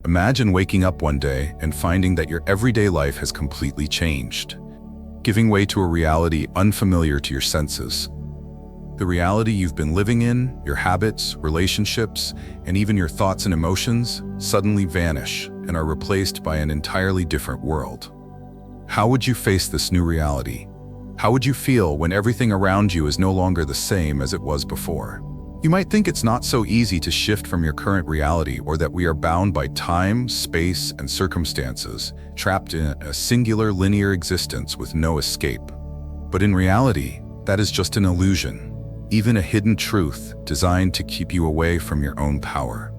Imagine waking up one day and finding that your everyday life has completely changed, giving way to a reality unfamiliar to your senses. The reality you've been living in, your habits, relationships, and even your thoughts and emotions suddenly vanish and are replaced by an entirely different world. How would you face this new reality? How would you feel when everything around you is no longer the same as it was before? You might think it's not so easy to shift from your current reality, or that we are bound by time, space, and circumstances, trapped in a singular linear existence with no escape. But in reality, that is just an illusion, even a hidden truth designed to keep you away from your own power.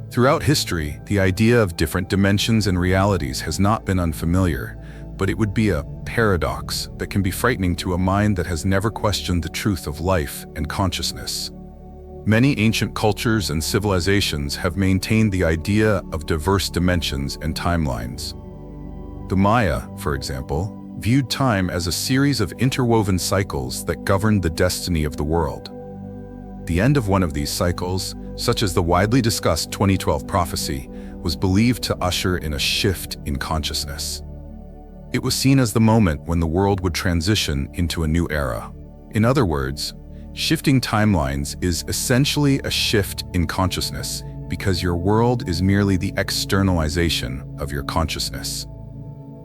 Throughout history, the idea of different dimensions and realities has not been unfamiliar, but it would be a paradox that can be frightening to a mind that has never questioned the truth of life and consciousness. Many ancient cultures and civilizations have maintained the idea of diverse dimensions and timelines. The Maya, for example, viewed time as a series of interwoven cycles that governed the destiny of the world. The end of one of these cycles, such as the widely discussed 2012 prophecy, was believed to usher in a shift in consciousness. It was seen as the moment when the world would transition into a new era. In other words, shifting timelines is essentially a shift in consciousness, because your world is merely the externalization of your consciousness.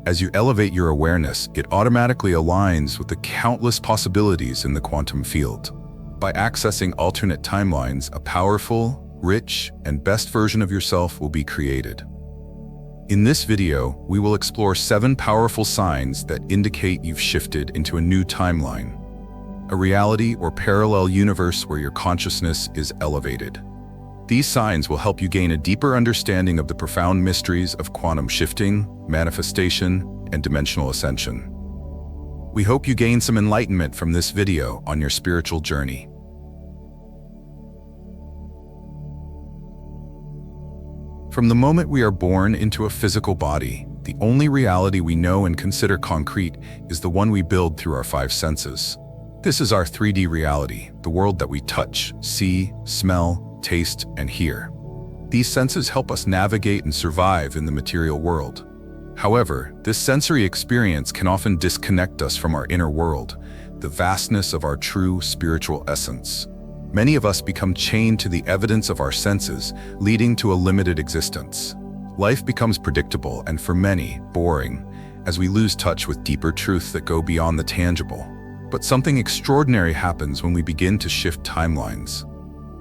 As you elevate your awareness, it automatically aligns with the countless possibilities in the quantum field. By accessing alternate timelines, a powerful, rich, and best version of yourself will be created. In this video, we will explore 7 powerful signs that indicate you've shifted into a new timeline, a reality or parallel universe where your consciousness is elevated. These signs will help you gain a deeper understanding of the profound mysteries of quantum shifting, manifestation, and dimensional ascension. We hope you gain some enlightenment from this video on your spiritual journey. From the moment we are born into a physical body, the only reality we know and consider concrete is the one we build through our 5 senses. This is our 3D reality, the world that we touch, see, smell, taste, and hear. These senses help us navigate and survive in the material world. However, this sensory experience can often disconnect us from our inner world, the vastness of our true spiritual essence. Many of us become chained to the evidence of our senses, leading to a limited existence. Life becomes predictable and, for many, boring, as we lose touch with deeper truths that go beyond the tangible. But something extraordinary happens when we begin to shift timelines.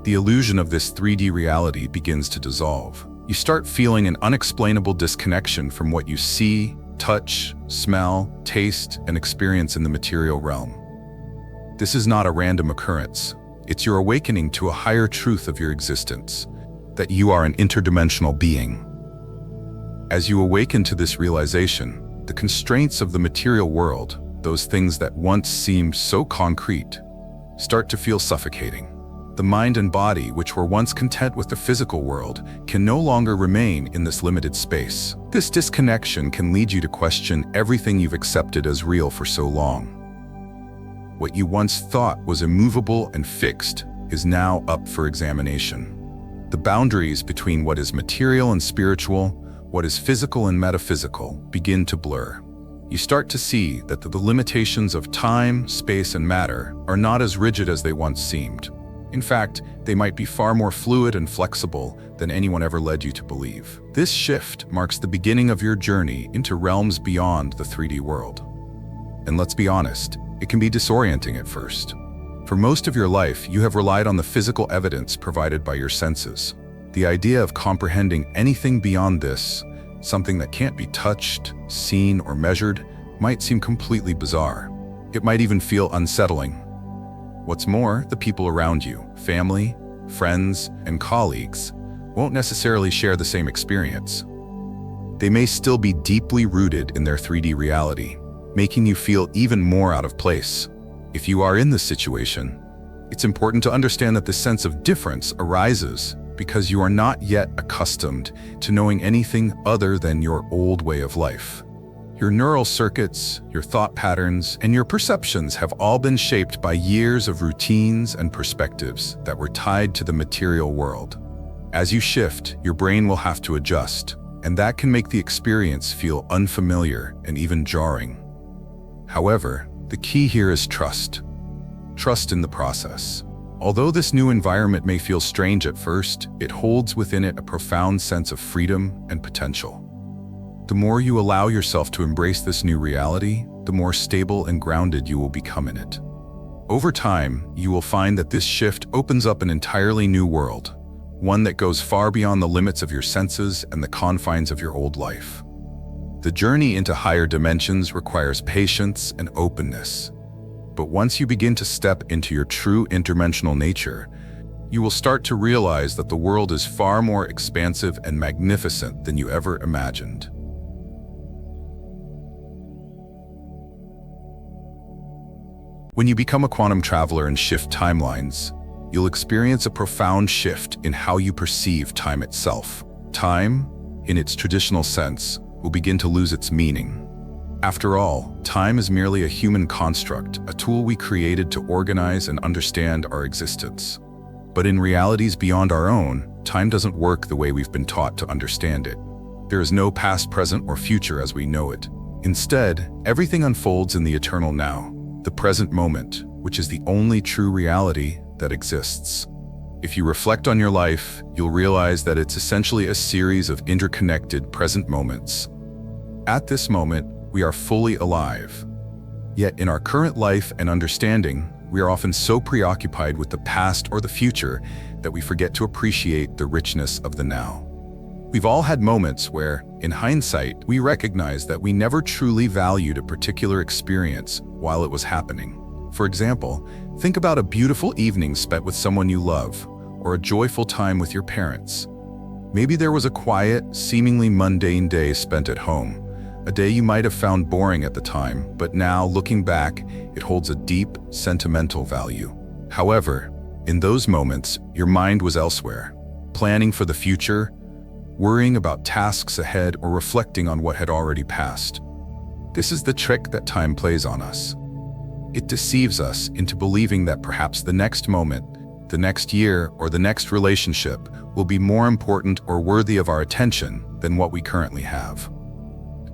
The illusion of this 3D reality begins to dissolve. You start feeling an unexplainable disconnection from what you see, touch, smell, taste, and experience in the material realm. This is not a random occurrence. It's your awakening to a higher truth of your existence, that you are an interdimensional being. As you awaken to this realization, the constraints of the material world, those things that once seemed so concrete, start to feel suffocating. The mind and body, which were once content with the physical world, can no longer remain in this limited space. This disconnection can lead you to question everything you've accepted as real for so long. What you once thought was immovable and fixed is now up for examination. The boundaries between what is material and spiritual, what is physical and metaphysical, begin to blur. You start to see that the limitations of time, space, and matter are not as rigid as they once seemed. In fact, they might be far more fluid and flexible than anyone ever led you to believe. This shift marks the beginning of your journey into realms beyond the 3D world. And let's be honest, it can be disorienting at first. For most of your life, you have relied on the physical evidence provided by your senses. The idea of comprehending anything beyond this, something that can't be touched, seen, or measured, might seem completely bizarre. It might even feel unsettling. What's more, the people around you, family, friends, and colleagues, won't necessarily share the same experience. They may still be deeply rooted in their 3D reality, making you feel even more out of place. If you are in this situation, it's important to understand that this sense of difference arises because you are not yet accustomed to knowing anything other than your old way of life. Your neural circuits, your thought patterns, and your perceptions have all been shaped by years of routines and perspectives that were tied to the material world. As you shift, your brain will have to adjust. and that can make the experience feel unfamiliar and even jarring. However, the key here is trust. Trust in the process. Although this new environment may feel strange at first, it holds within it a profound sense of freedom and potential. The more you allow yourself to embrace this new reality, the more stable and grounded you will become in it. Over time, you will find that this shift opens up an entirely new world, one that goes far beyond the limits of your senses and the confines of your old life. The journey into higher dimensions requires patience and openness. But once you begin to step into your true interdimensional nature, you will start to realize that the world is far more expansive and magnificent than you ever imagined. When you become a quantum traveler and shift timelines, you'll experience a profound shift in how you perceive time itself. Time, in its traditional sense, will begin to lose its meaning. After all, time is merely a human construct, a tool we created to organize and understand our existence. But in realities beyond our own, time doesn't work the way we've been taught to understand it. There is no past, present, or future as we know it. Instead, everything unfolds in the eternal now, the present moment, which is the only true reality that exists. If you reflect on your life, you'll realize that it's essentially a series of interconnected present moments. At this moment, we are fully alive. Yet in our current life and understanding, we are often so preoccupied with the past or the future that we forget to appreciate the richness of the now. We've all had moments where, in hindsight, we recognize that we never truly valued a particular experience while it was happening. For example, think about a beautiful evening spent with someone you love, or a joyful time with your parents. Maybe there was a quiet, seemingly mundane day spent at home, a day you might have found boring at the time, but now, looking back, it holds a deep, sentimental value. However, in those moments, your mind was elsewhere, planning for the future, worrying about tasks ahead, or reflecting on what had already passed. This is the trick that time plays on us. It deceives us into believing that perhaps the next moment, the next year, or the next relationship will be more important or worthy of our attention than what we currently have.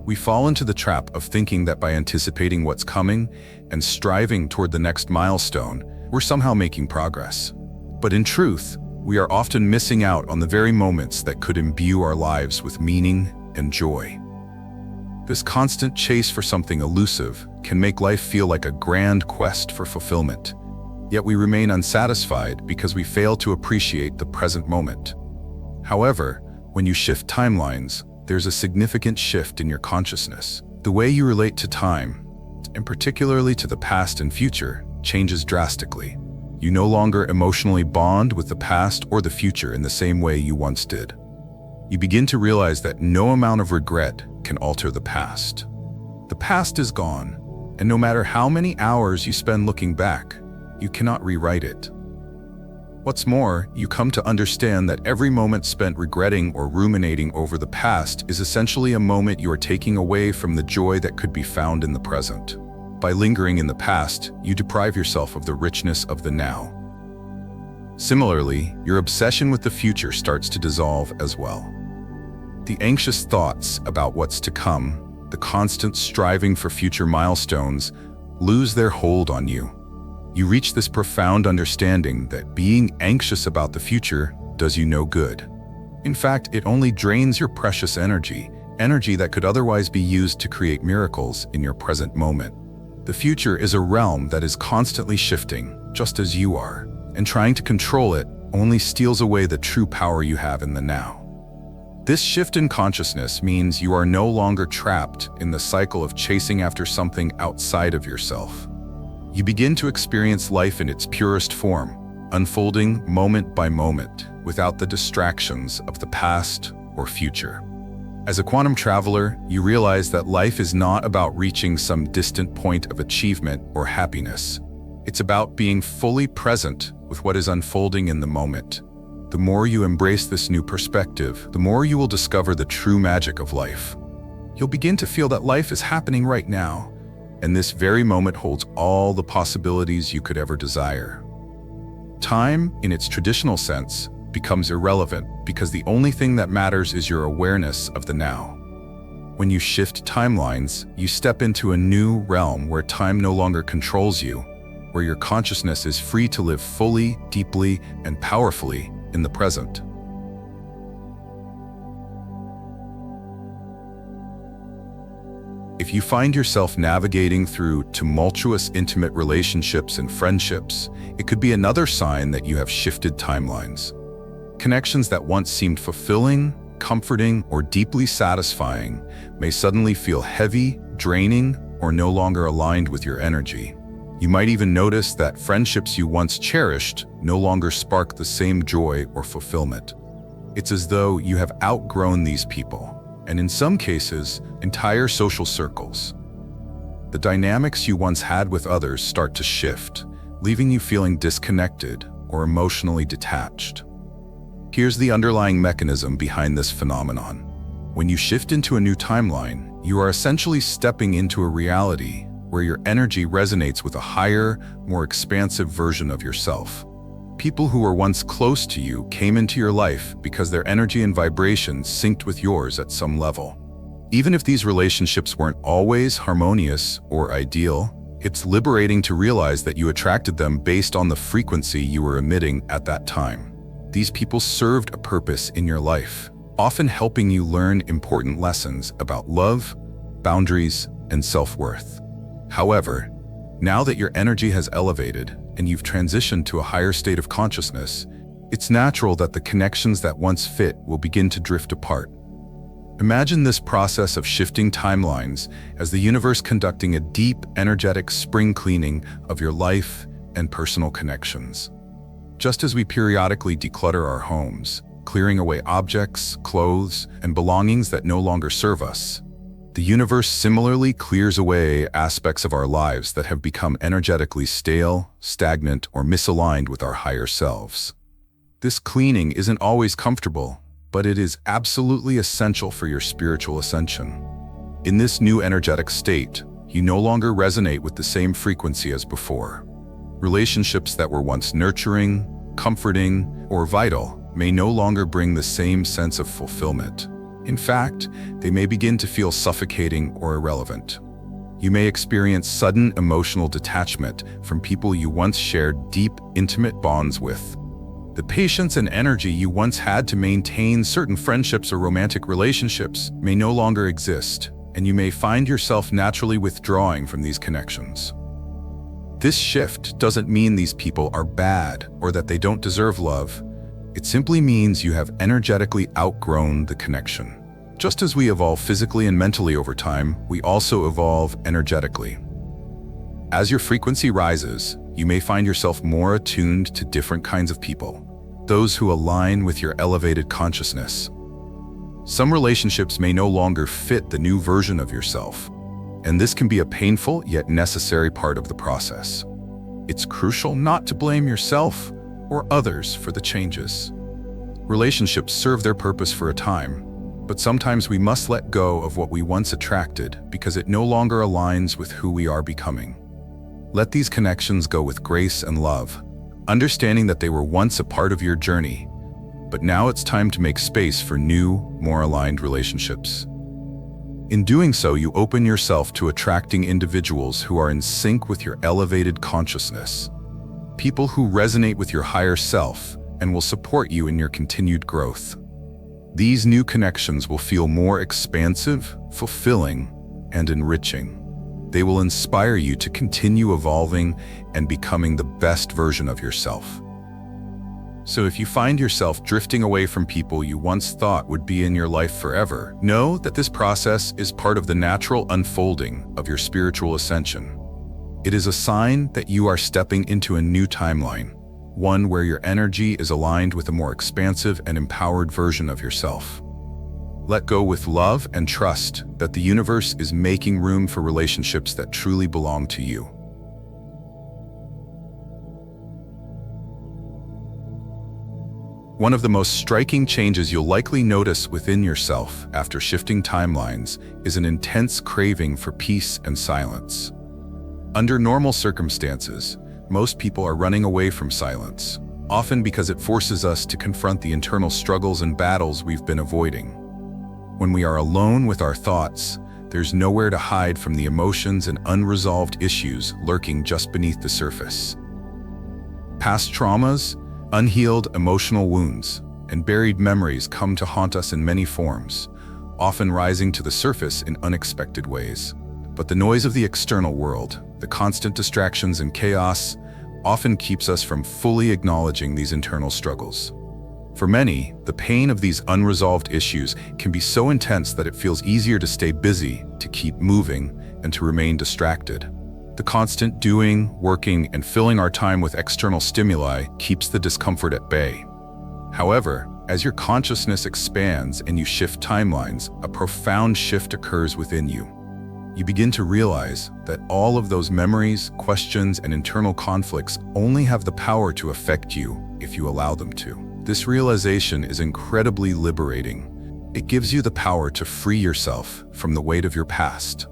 We fall into the trap of thinking that by anticipating what's coming and striving toward the next milestone, we're somehow making progress. But in truth, we are often missing out on the very moments that could imbue our lives with meaning and joy. This constant chase for something elusive can make life feel like a grand quest for fulfillment. Yet we remain unsatisfied because we fail to appreciate the present moment. However, when you shift timelines, there's a significant shift in your consciousness. The way you relate to time, and particularly to the past and future, changes drastically. You no longer emotionally bond with the past or the future in the same way you once did. You begin to realize that no amount of regret can alter the past. The past is gone, and no matter how many hours you spend looking back, you cannot rewrite it. What's more, you come to understand that every moment spent regretting or ruminating over the past is essentially a moment you are taking away from the joy that could be found in the present. By lingering in the past, you deprive yourself of the richness of the now. Similarly, your obsession with the future starts to dissolve as well. The anxious thoughts about what's to come, the constant striving for future milestones, lose their hold on you. You reach this profound understanding that being anxious about the future does you no good. In fact, it only drains your precious energy that could otherwise be used to create miracles in your present moment. The future is a realm that is constantly shifting, just as you are, and trying to control it only steals away the true power you have in the now. This shift in consciousness means you are no longer trapped in the cycle of chasing after something outside of yourself. You begin to experience life in its purest form, unfolding moment by moment, without the distractions of the past or future. As a quantum traveler, you realize that life is not about reaching some distant point of achievement or happiness. It's about being fully present with what is unfolding in the moment. The more you embrace this new perspective, the more you will discover the true magic of life. You'll begin to feel that life is happening right now, and this very moment holds all the possibilities you could ever desire. Time, in its traditional sense, becomes irrelevant because the only thing that matters is your awareness of the now. When you shift timelines, you step into a new realm where time no longer controls you, where your consciousness is free to live fully, deeply, and powerfully in the present. If you find yourself navigating through tumultuous intimate relationships and friendships, it could be another sign that you have shifted timelines. Connections that once seemed fulfilling, comforting, or deeply satisfying may suddenly feel heavy, draining, or no longer aligned with your energy. You might even notice that friendships you once cherished no longer spark the same joy or fulfillment. It's as though you have outgrown these people, and in some cases, entire social circles. The dynamics you once had with others start to shift, leaving you feeling disconnected or emotionally detached. Here's the underlying mechanism behind this phenomenon. When you shift into a new timeline, you are essentially stepping into a reality where your energy resonates with a higher, more expansive version of yourself. People who were once close to you came into your life because their energy and vibrations synced with yours at some level. Even if these relationships weren't always harmonious or ideal, it's liberating to realize that you attracted them based on the frequency you were emitting at that time. These people served a purpose in your life, often helping you learn important lessons about love, boundaries, and self-worth. However, now that your energy has elevated and you've transitioned to a higher state of consciousness, it's natural that the connections that once fit will begin to drift apart. Imagine this process of shifting timelines as the universe conducting a deep, energetic spring cleaning of your life and personal connections. Just as we periodically declutter our homes, clearing away objects, clothes, and belongings that no longer serve us, the universe similarly clears away aspects of our lives that have become energetically stale, stagnant, or misaligned with our higher selves. This cleaning isn't always comfortable, but it is absolutely essential for your spiritual ascension. In this new energetic state, you no longer resonate with the same frequency as before. Relationships that were once nurturing, comforting, or vital may no longer bring the same sense of fulfillment. In fact, they may begin to feel suffocating or irrelevant. You may experience sudden emotional detachment from people you once shared deep, intimate bonds with. The patience and energy you once had to maintain certain friendships or romantic relationships may no longer exist, and you may find yourself naturally withdrawing from these connections. This shift doesn't mean these people are bad or that they don't deserve love. It simply means you have energetically outgrown the connection. Just as we evolve physically and mentally over time, we also evolve energetically. As your frequency rises, you may find yourself more attuned to different kinds of people, those who align with your elevated consciousness. Some relationships may no longer fit the new version of yourself, and this can be a painful yet necessary part of the process. It's crucial not to blame yourself or others for the changes. Relationships serve their purpose for a time, but sometimes we must let go of what we once attracted because it no longer aligns with who we are becoming. Let these connections go with grace and love, understanding that they were once a part of your journey, but now it's time to make space for new, more aligned relationships. In doing so, you open yourself to attracting individuals who are in sync with your elevated consciousness, people who resonate with your higher self and will support you in your continued growth. These new connections will feel more expansive, fulfilling, and enriching. They will inspire you to continue evolving and becoming the best version of yourself. So if you find yourself drifting away from people you once thought would be in your life forever, know that this process is part of the natural unfolding of your spiritual ascension. It is a sign that you are stepping into a new timeline, one where your energy is aligned with a more expansive and empowered version of yourself. Let go with love and trust that the universe is making room for relationships that truly belong to you. One of the most striking changes you'll likely notice within yourself after shifting timelines is an intense craving for peace and silence. Under normal circumstances, most people are running away from silence, often because it forces us to confront the internal struggles and battles we've been avoiding. When we are alone with our thoughts, there's nowhere to hide from the emotions and unresolved issues lurking just beneath the surface. Past traumas, unhealed emotional wounds, and buried memories come to haunt us in many forms, often rising to the surface in unexpected ways. But the noise of the external world, the constant distractions and chaos, often keeps us from fully acknowledging these internal struggles. For many, the pain of these unresolved issues can be so intense that it feels easier to stay busy, to keep moving, and to remain distracted. The constant doing, working, and filling our time with external stimuli keeps the discomfort at bay. However, as your consciousness expands and you shift timelines, a profound shift occurs within you. You begin to realize that all of those memories, questions, and internal conflicts only have the power to affect you if you allow them to. This realization is incredibly liberating. It gives you the power to free yourself from the weight of your past.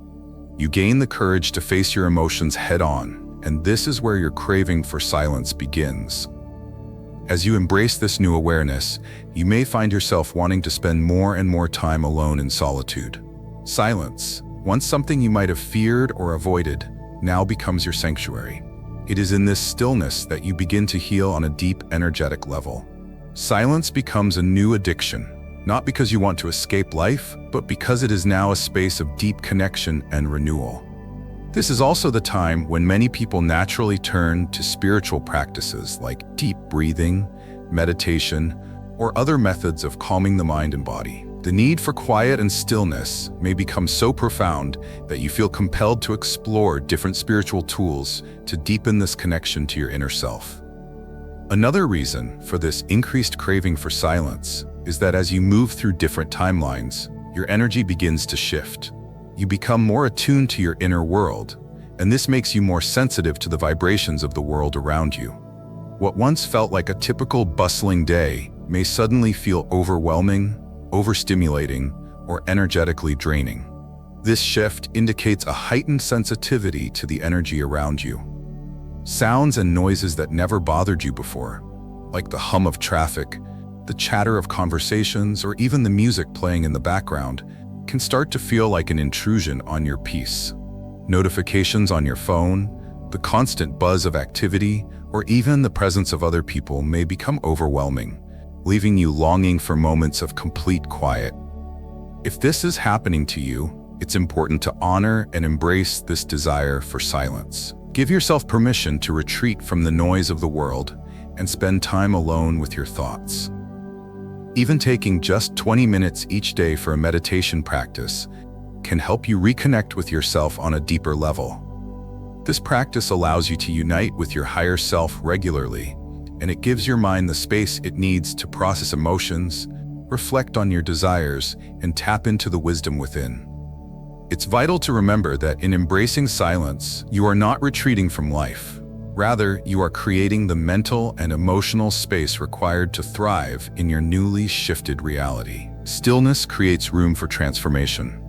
You gain the courage to face your emotions head-on, and this is where your craving for silence begins. As you embrace this new awareness, you may find yourself wanting to spend more and more time alone in solitude. Silence, once something you might have feared or avoided, now becomes your sanctuary. It is in this stillness that you begin to heal on a deep, energetic level. Silence becomes a new addiction, not because you want to escape life, but because it is now a space of deep connection and renewal. This is also the time when many people naturally turn to spiritual practices like deep breathing, meditation, or other methods of calming the mind and body. The need for quiet and stillness may become so profound that you feel compelled to explore different spiritual tools to deepen this connection to your inner self. Another reason for this increased craving for silence is that as you move through different timelines, your energy begins to shift. You become more attuned to your inner world, and this makes you more sensitive to the vibrations of the world around you. What once felt like a typical bustling day may suddenly feel overwhelming, overstimulating, or energetically draining. This shift indicates a heightened sensitivity to the energy around you. Sounds and noises that never bothered you before, like the hum of traffic, the chatter of conversations, or even the music playing in the background, can start to feel like an intrusion on your peace. Notifications on your phone, the constant buzz of activity, or even the presence of other people may become overwhelming, leaving you longing for moments of complete quiet. If this is happening to you, it's important to honor and embrace this desire for silence. Give yourself permission to retreat from the noise of the world and spend time alone with your thoughts. Even taking just 20 minutes each day for a meditation practice can help you reconnect with yourself on a deeper level. This practice allows you to unite with your higher self regularly, and it gives your mind the space it needs to process emotions, reflect on your desires, and tap into the wisdom within. It's vital to remember that in embracing silence, you are not retreating from life. Rather, you are creating the mental and emotional space required to thrive in your newly shifted reality. Stillness creates room for transformation.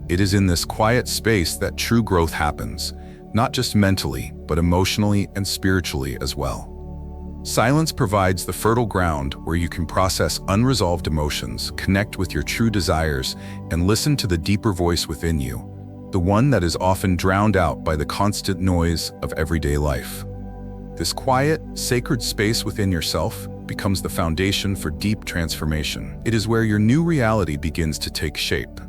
It is in this quiet space that true growth happens, not just mentally, but emotionally and spiritually as well. Silence provides the fertile ground where you can process unresolved emotions, connect with your true desires, and listen to the deeper voice within you, the one that is often drowned out by the constant noise of everyday life. This quiet, sacred space within yourself becomes the foundation for deep transformation. It is where your new reality begins to take shape.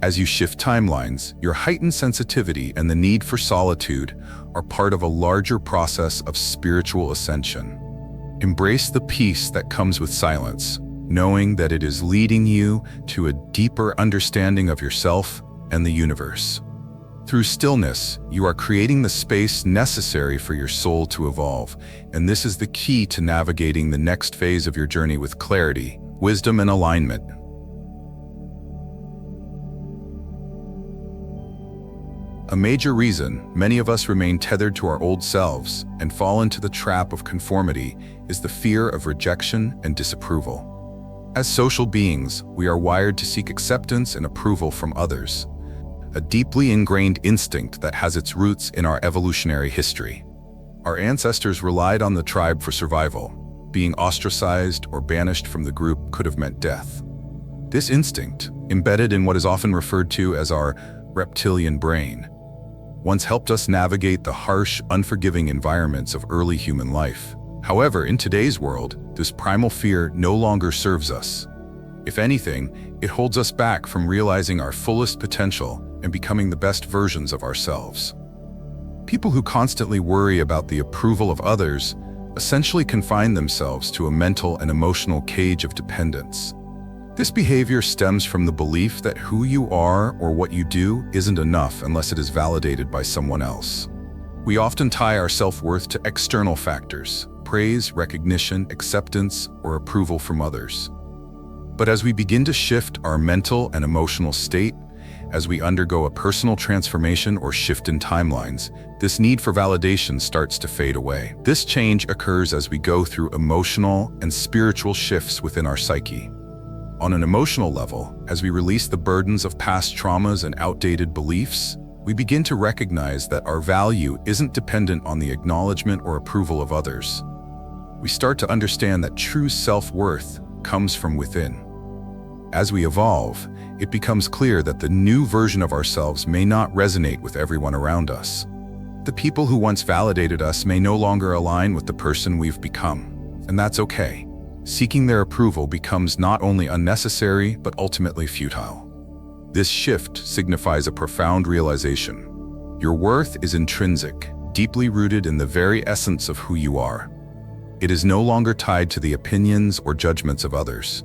As you shift timelines, your heightened sensitivity and the need for solitude are part of a larger process of spiritual ascension. Embrace the peace that comes with silence, knowing that it is leading you to a deeper understanding of yourself and the universe. Through stillness, you are creating the space necessary for your soul to evolve, and this is the key to navigating the next phase of your journey with clarity, wisdom, and alignment. A major reason many of us remain tethered to our old selves and fall into the trap of conformity is the fear of rejection and disapproval. As social beings, we are wired to seek acceptance and approval from others, a deeply ingrained instinct that has its roots in our evolutionary history. Our ancestors relied on the tribe for survival, being ostracized or banished from the group could have meant death. This instinct, embedded in what is often referred to as our reptilian brain, once helped us navigate the harsh, unforgiving environments of early human life. However, in today's world, this primal fear no longer serves us. If anything, it holds us back from realizing our fullest potential and becoming the best versions of ourselves. People who constantly worry about the approval of others essentially confine themselves to a mental and emotional cage of dependence. This behavior stems from the belief that who you are or what you do isn't enough unless it is validated by someone else. We often tie our self-worth to external factors: praise, recognition, acceptance, or approval from others. But as we begin to shift our mental and emotional state, as we undergo a personal transformation or shift in timelines, this need for validation starts to fade away. This change occurs as we go through emotional and spiritual shifts within our psyche. On an emotional level, as we release the burdens of past traumas and outdated beliefs, we begin to recognize that our value isn't dependent on the acknowledgement or approval of others. We start to understand that true self-worth comes from within. As we evolve, it becomes clear that the new version of ourselves may not resonate with everyone around us. The people who once validated us may no longer align with the person we've become, and that's okay. Seeking their approval becomes not only unnecessary, but ultimately futile. This shift signifies a profound realization. Your worth is intrinsic, deeply rooted in the very essence of who you are. It is no longer tied to the opinions or judgments of others.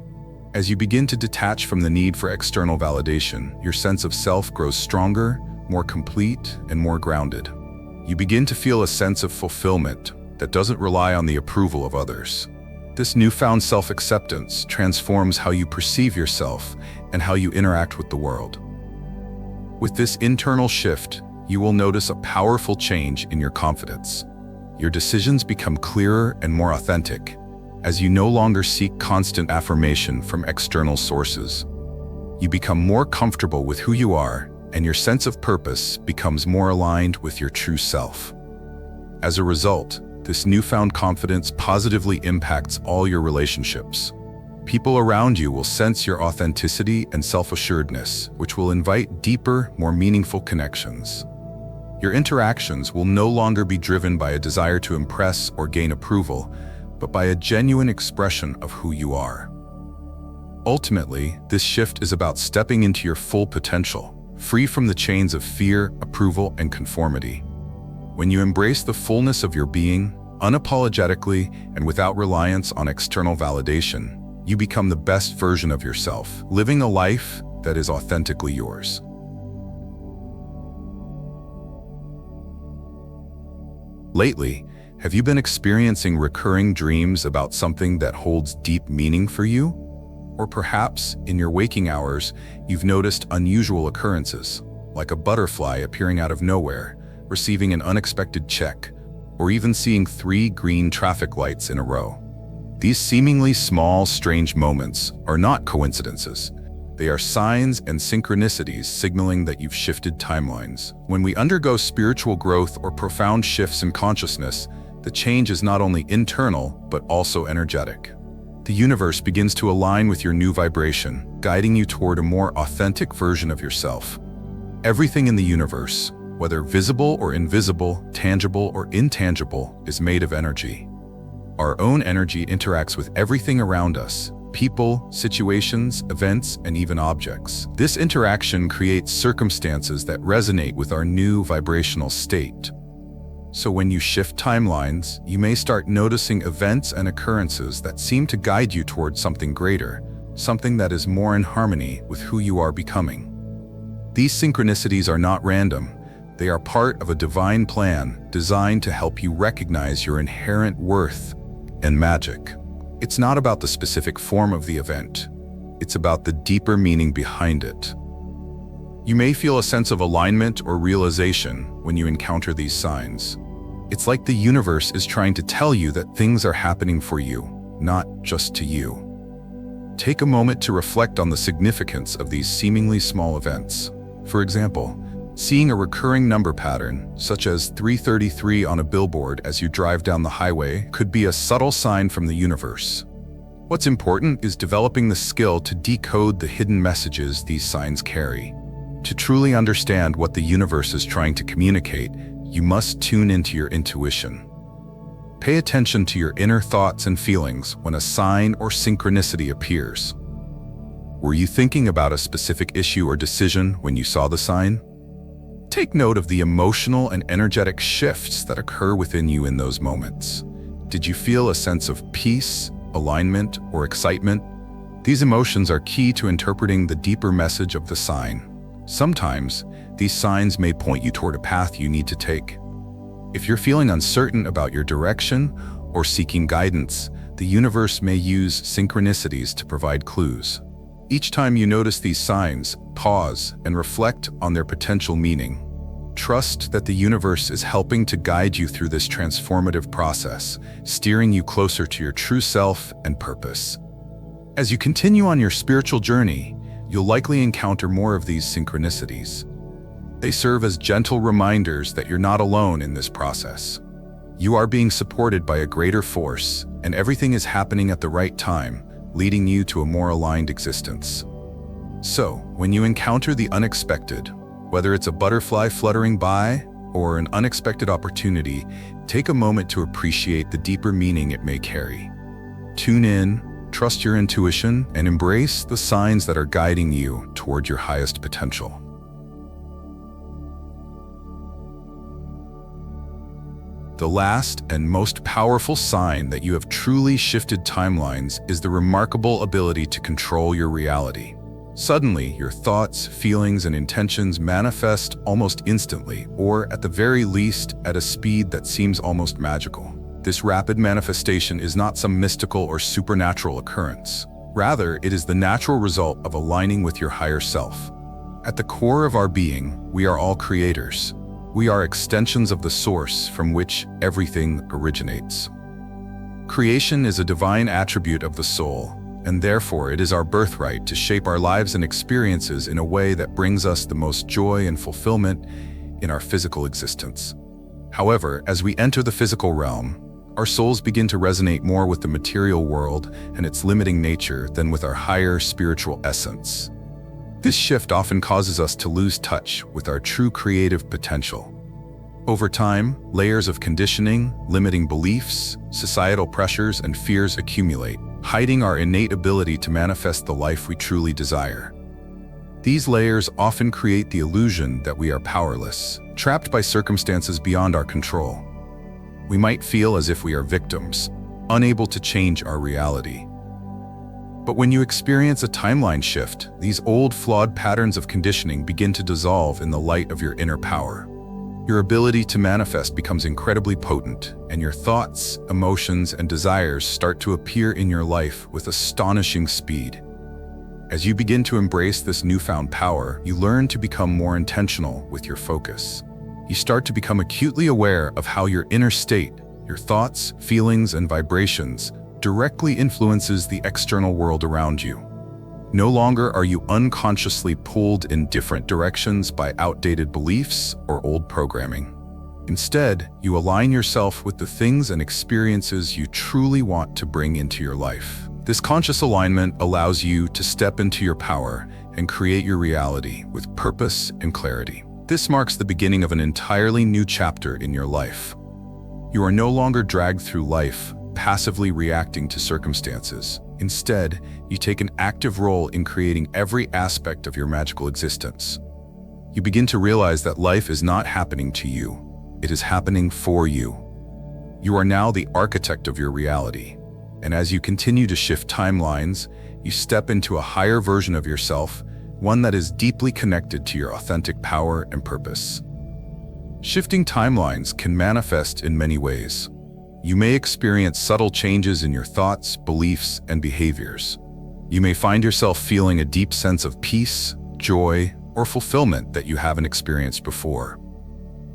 As you begin to detach from the need for external validation, your sense of self grows stronger, more complete, and more grounded. You begin to feel a sense of fulfillment that doesn't rely on the approval of others. This newfound self-acceptance transforms how you perceive yourself and how you interact with the world. With this internal shift, you will notice a powerful change in your confidence. Your decisions become clearer and more authentic, as you no longer seek constant affirmation from external sources. You become more comfortable with who you are, and your sense of purpose becomes more aligned with your true self. As a result, this newfound confidence positively impacts all your relationships. People around you will sense your authenticity and self-assuredness, which will invite deeper, more meaningful connections. Your interactions will no longer be driven by a desire to impress or gain approval, but by a genuine expression of who you are. Ultimately, this shift is about stepping into your full potential, free from the chains of fear, approval, and conformity. When you embrace the fullness of your being, unapologetically and without reliance on external validation, you become the best version of yourself, living a life that is authentically yours. Lately, have you been experiencing recurring dreams about something that holds deep meaning for you? Or perhaps, in your waking hours, you've noticed unusual occurrences, like a butterfly appearing out of nowhere, receiving an unexpected check, or even seeing 3 green traffic lights in a row. These seemingly small, strange moments are not coincidences. They are signs and synchronicities signaling that you've shifted timelines. When we undergo spiritual growth or profound shifts in consciousness, the change is not only internal, but also energetic. The universe begins to align with your new vibration, guiding you toward a more authentic version of yourself. Everything in the universe, whether visible or invisible, tangible or intangible, is made of energy. Our own energy interacts with everything around us: people, situations, events, and even objects. This interaction creates circumstances that resonate with our new vibrational state. So when you shift timelines, you may start noticing events and occurrences that seem to guide you towards something greater, something that is more in harmony with who you are becoming. These synchronicities are not random. They are part of a divine plan designed to help you recognize your inherent worth and magic. It's not about the specific form of the event. It's about the deeper meaning behind it. You may feel a sense of alignment or realization when you encounter these signs. It's like the universe is trying to tell you that things are happening for you, not just to you. Take a moment to reflect on the significance of these seemingly small events. For example, Seeing a recurring number pattern, such as 333 on a billboard as you drive down the highway, could be a subtle sign from the universe. What's important is developing the skill to decode the hidden messages these signs carry. To truly understand what the universe is trying to communicate, you must tune into your intuition. Pay attention to your inner thoughts and feelings when a sign or synchronicity appears. Were you thinking about a specific issue or decision when you saw the sign? Take note of the emotional and energetic shifts that occur within you in those moments. Did you feel a sense of peace, alignment, or excitement? These emotions are key to interpreting the deeper message of the sign. Sometimes, these signs may point you toward a path you need to take. If you're feeling uncertain about your direction or seeking guidance, the universe may use synchronicities to provide clues. Each time you notice these signs, pause and reflect on their potential meaning. Trust that the universe is helping to guide you through this transformative process, steering you closer to your true self and purpose. As you continue on your spiritual journey, you'll likely encounter more of these synchronicities. They serve as gentle reminders that you're not alone in this process. You are being supported by a greater force, and everything is happening at the right time, leading you to a more aligned existence. So, when you encounter the unexpected, whether it's a butterfly fluttering by or an unexpected opportunity, take a moment to appreciate the deeper meaning it may carry. Tune in, trust your intuition, and embrace the signs that are guiding you toward your highest potential. The last and most powerful sign that you have truly shifted timelines is the remarkable ability to control your reality. Suddenly, your thoughts, feelings, and intentions manifest almost instantly, or at the very least, at a speed that seems almost magical. This rapid manifestation is not some mystical or supernatural occurrence. Rather, it is the natural result of aligning with your higher self. At the core of our being, we are all creators. We are extensions of the source from which everything originates. Creation is a divine attribute of the soul, and therefore it is our birthright to shape our lives and experiences in a way that brings us the most joy and fulfillment in our physical existence. However, as we enter the physical realm, our souls begin to resonate more with the material world and its limiting nature than with our higher spiritual essence. This shift often causes us to lose touch with our true creative potential. Over time, layers of conditioning, limiting beliefs, societal pressures, and fears accumulate, hiding our innate ability to manifest the life we truly desire. These layers often create the illusion that we are powerless, trapped by circumstances beyond our control. We might feel as if we are victims, unable to change our reality. But when you experience a timeline shift, these old, flawed patterns of conditioning begin to dissolve in the light of your inner power. Your ability to manifest becomes incredibly potent, and your thoughts, emotions, and desires start to appear in your life with astonishing speed. As you begin to embrace this newfound power, you learn to become more intentional with your focus. You start to become acutely aware of how your inner state, your thoughts, feelings, and vibrations directly influences the external world around you. No longer are you unconsciously pulled in different directions by outdated beliefs or old programming. Instead, you align yourself with the things and experiences you truly want to bring into your life. This conscious alignment allows you to step into your power and create your reality with purpose and clarity. This marks the beginning of an entirely new chapter in your life. You are no longer dragged through life, passively reacting to circumstances. Instead, you take an active role in creating every aspect of your magical existence. You begin to realize that life is not happening to you, it is happening for you. You are now the architect of your reality, and as you continue to shift timelines, you step into a higher version of yourself, one that is deeply connected to your authentic power and purpose. Shifting timelines can manifest in many ways. You may experience subtle changes in your thoughts, beliefs, and behaviors. You may find yourself feeling a deep sense of peace, joy, or fulfillment that you haven't experienced before.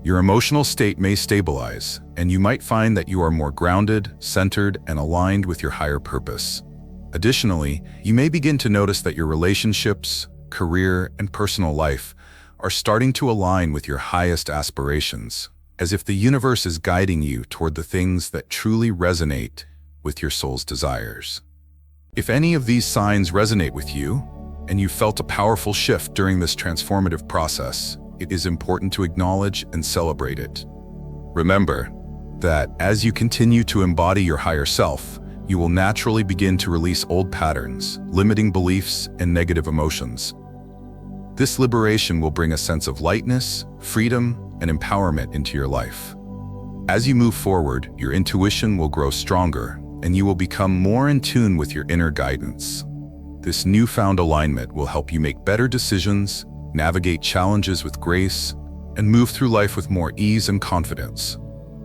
Your emotional state may stabilize, and you might find that you are more grounded, centered, and aligned with your higher purpose. Additionally, you may begin to notice that your relationships, career, and personal life are starting to align with your highest aspirations, as if the universe is guiding you toward the things that truly resonate with your soul's desires. If any of these signs resonate with you, and you felt a powerful shift during this transformative process, it is important to acknowledge and celebrate it. Remember that as you continue to embody your higher self, you will naturally begin to release old patterns, limiting beliefs, and negative emotions. This liberation will bring a sense of lightness, freedom, and empowerment into your life. As you move forward, your intuition will grow stronger, and you will become more in tune with your inner guidance. This newfound alignment will help you make better decisions, navigate challenges with grace, and move through life with more ease and confidence.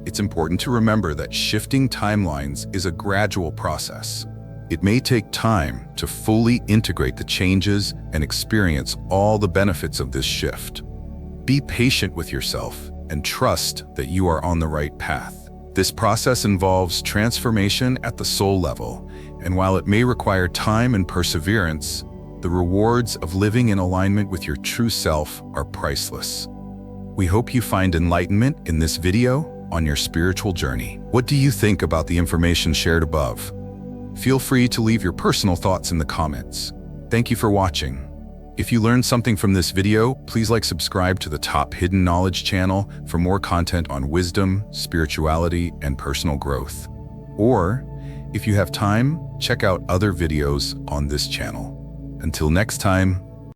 It's important to remember that shifting timelines is a gradual process. It may take time to fully integrate the changes and experience all the benefits of this shift. Be patient with yourself and trust that you are on the right path. This process involves transformation at the soul level, and while it may require time and perseverance, the rewards of living in alignment with your true self are priceless. We hope you find enlightenment in this video on your spiritual journey. What do you think about the information shared above? Feel free to leave your personal thoughts in the comments. Thank you for watching. If you learned something from this video, please subscribe to the Top Hidden Knowledge channel for more content on wisdom, spirituality, and personal growth. Or, if you have time, check out other videos on this channel. Until next time,